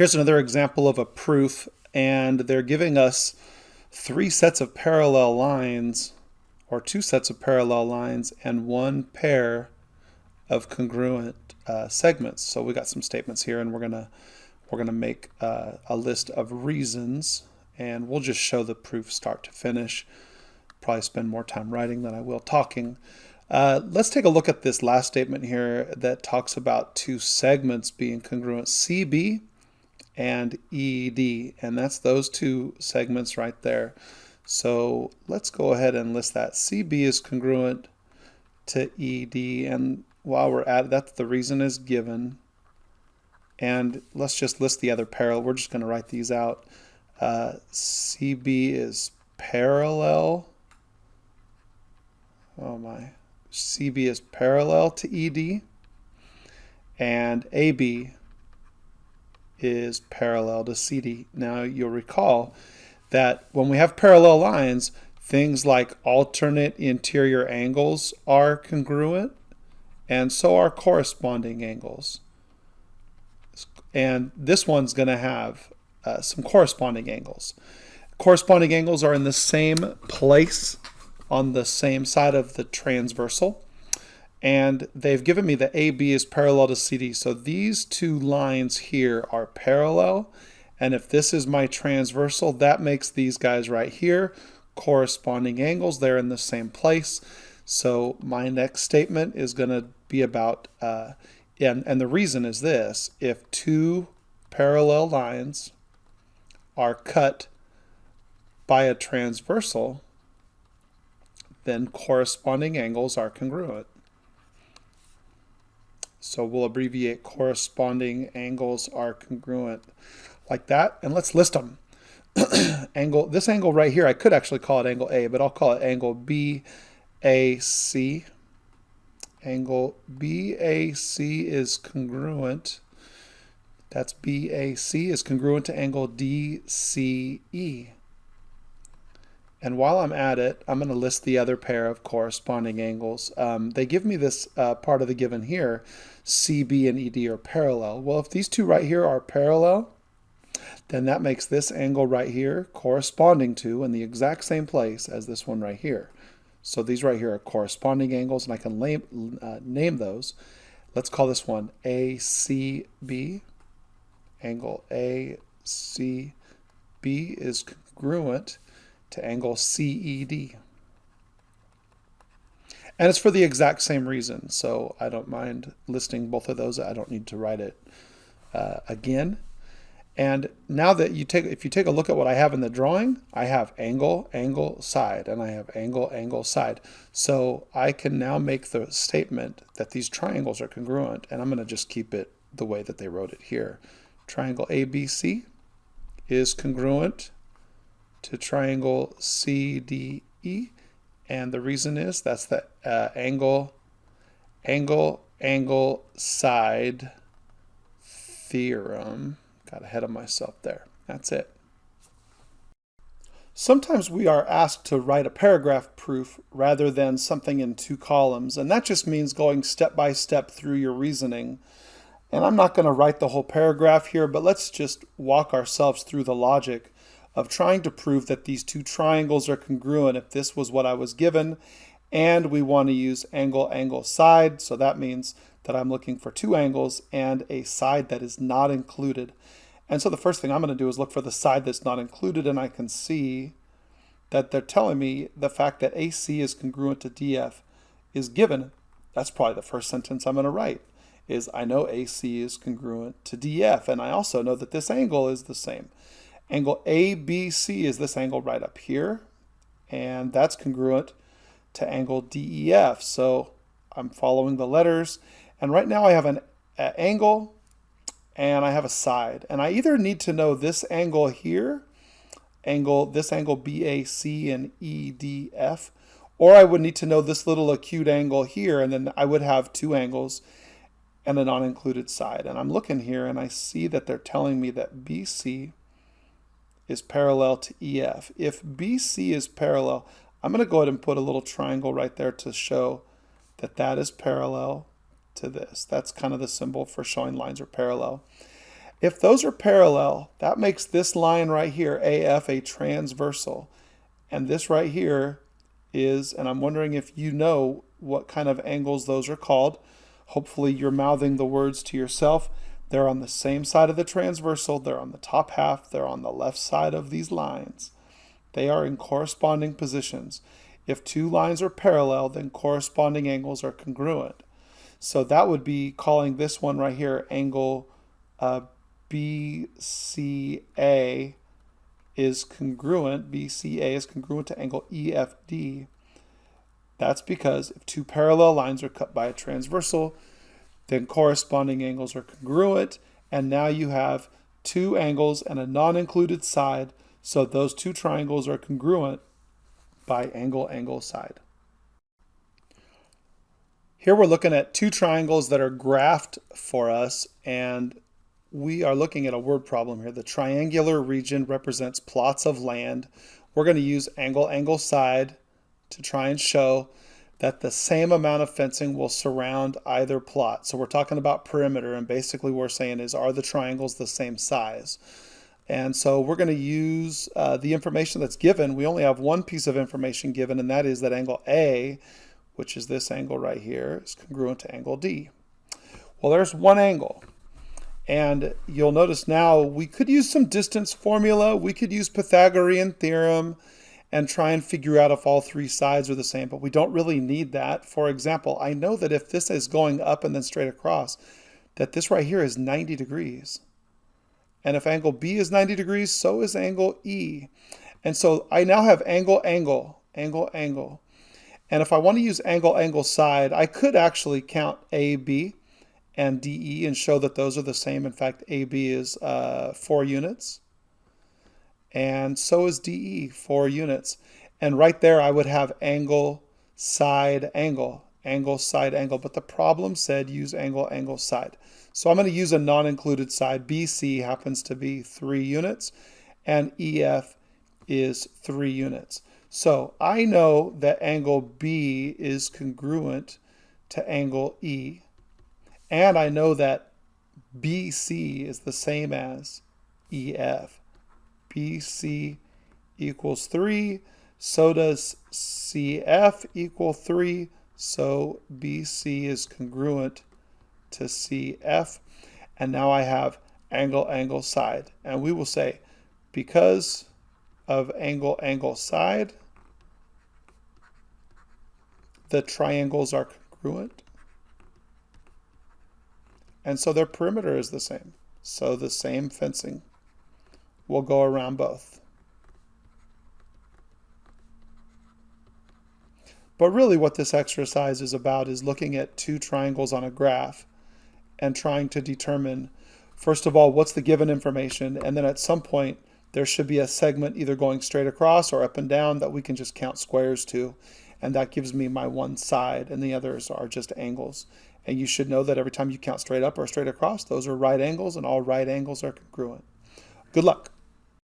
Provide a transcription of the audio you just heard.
Here's another example of a proof, and they're giving us three sets of parallel lines, or two sets of parallel lines, and one pair of congruent segments. So we got some statements here, and we're gonna make a list of reasons, and we'll just show the proof start to finish. Probably spend more time writing than I will talking. Let's take a look at this last statement here that talks about two segments being congruent, CB and ED, and that's those two segments right there. So let's go ahead and list that. CB is congruent to ED, and while we're at it, that's the reason is given. And let's just list the other parallel. We're just going to write these out. CB is parallel. Oh my. CB is parallel to ED, and AB is parallel to CD. Now you'll recall that when we have parallel lines, things like alternate interior angles are congruent, and so are corresponding angles. And this one's going to have some corresponding angles. Corresponding angles are in the same place on the same side of the transversal, and they've given me that AB is parallel to CD. So these two lines here are parallel, and if this is my transversal, that makes these guys right here corresponding angles. They're in the same place. So my next statement is going to be about, and the reason is this: if two parallel lines are cut by a transversal, then corresponding angles are congruent. So we'll abbreviate corresponding angles are congruent like that, and let's list them. This angle right here, I could actually call it angle A, but I'll call it angle BAC. Angle BAC is congruent. That's BAC is congruent to angle DCE. And while I'm at it, I'm going to list the other pair of corresponding angles. They give me this part of the given here, CB and ED are parallel. Well, if these two right here are parallel, then that makes this angle right here corresponding to in the exact same place as this one right here. So these right here are corresponding angles, and I can name those. Let's call this one ACB. Angle ACB is congruent to angle CED. And it's for the exact same reason, so I don't mind listing both of those. I don't need to write it again. And now that if you take a look at what I have in the drawing, I have angle, angle, side, and I have angle, angle, side. So I can now make the statement that these triangles are congruent, and I'm going to just keep it the way that they wrote it here. Triangle ABC is congruent to triangle CDE, and the reason is that's the angle, angle, angle, side theorem. Got ahead of myself there. That's it. Sometimes we are asked to write a paragraph proof rather than something in two columns, and that just means going step by step through your reasoning. And I'm not going to write the whole paragraph here, but let's just walk ourselves through the logic of trying to prove that these two triangles are congruent if this was what I was given, and we want to use angle, angle, side. So that means that I'm looking for two angles and a side that is not included. And so the first thing I'm going to do is look for the side that's not included, and I can see that they're telling me the fact that AC is congruent to DF is given. That's probably the first sentence I'm going to write, is I know AC is congruent to DF, and I also know that this angle is the same. Angle ABC is this angle right up here, and that's congruent to angle DEF. So I'm following the letters, and right now I have an angle and I have a side, and I either need to know this angle here, this angle BAC and EDF, or I would need to know this little acute angle here, and then I would have two angles and a non-included side. And I'm looking here and I see that they're telling me that BC is parallel to EF. If BC is parallel, I'm going to go ahead and put a little triangle right there to show that that is parallel to this. That's kind of the symbol for showing lines are parallel. If those are parallel, that makes this line right here, AF, a transversal. And this right here is, and I'm wondering if you know what kind of angles those are called. Hopefully you're mouthing the words to yourself. They're on the same side of the transversal. They're on the top half. They're on the left side of these lines. They are in corresponding positions. If two lines are parallel, then corresponding angles are congruent. So that would be calling this one right here angle BCA is congruent. BCA is congruent to angle EFD. That's because if two parallel lines are cut by a transversal, then corresponding angles are congruent, and now you have two angles and a non-included side, so those two triangles are congruent by angle, angle, side. Here we're looking at two triangles that are graphed for us, and we are looking at a word problem here. The triangular region represents plots of land. We're going to use angle, angle, side to try and show that the same amount of fencing will surround either plot. So we're talking about perimeter, and basically what we're saying is, are the triangles the same size? And so we're going to use the information that's given. We only have one piece of information given, and that is that angle A, which is this angle right here, is congruent to angle D. Well, there's one angle. And you'll notice now we could use some distance formula. We could use Pythagorean theorem and try and figure out if all three sides are the same, but we don't really need that. For example, I know that if this is going up and then straight across, that this right here is 90 degrees. And if angle B is 90 degrees, so is angle E. And so I now have angle, angle, angle, angle. And if I want to use angle, angle, side, I could actually count AB and DE and show that those are the same. In fact, AB is 4 units. And so is DE, 4 units. And right there I would have angle, side, angle, angle, side, angle. But the problem said use angle, angle, side. So I'm going to use a non-included side. BC happens to be 3 units, and EF is 3 units. So I know that angle B is congruent to angle E. And I know that BC is the same as EF. BC equals 3, so does CF equal 3, so BC is congruent to CF. And now I have angle, angle, side. And we will say, because of angle, angle, side, the triangles are congruent. And so their perimeter is the same. So the same fencing will go around both. But really what this exercise is about is looking at two triangles on a graph and trying to determine, first of all, what's the given information, and then at some point there should be a segment either going straight across or up and down that we can just count squares to, and that gives me my one side, and the others are just angles. And you should know that every time you count straight up or straight across, those are right angles, and all right angles are congruent. Good luck.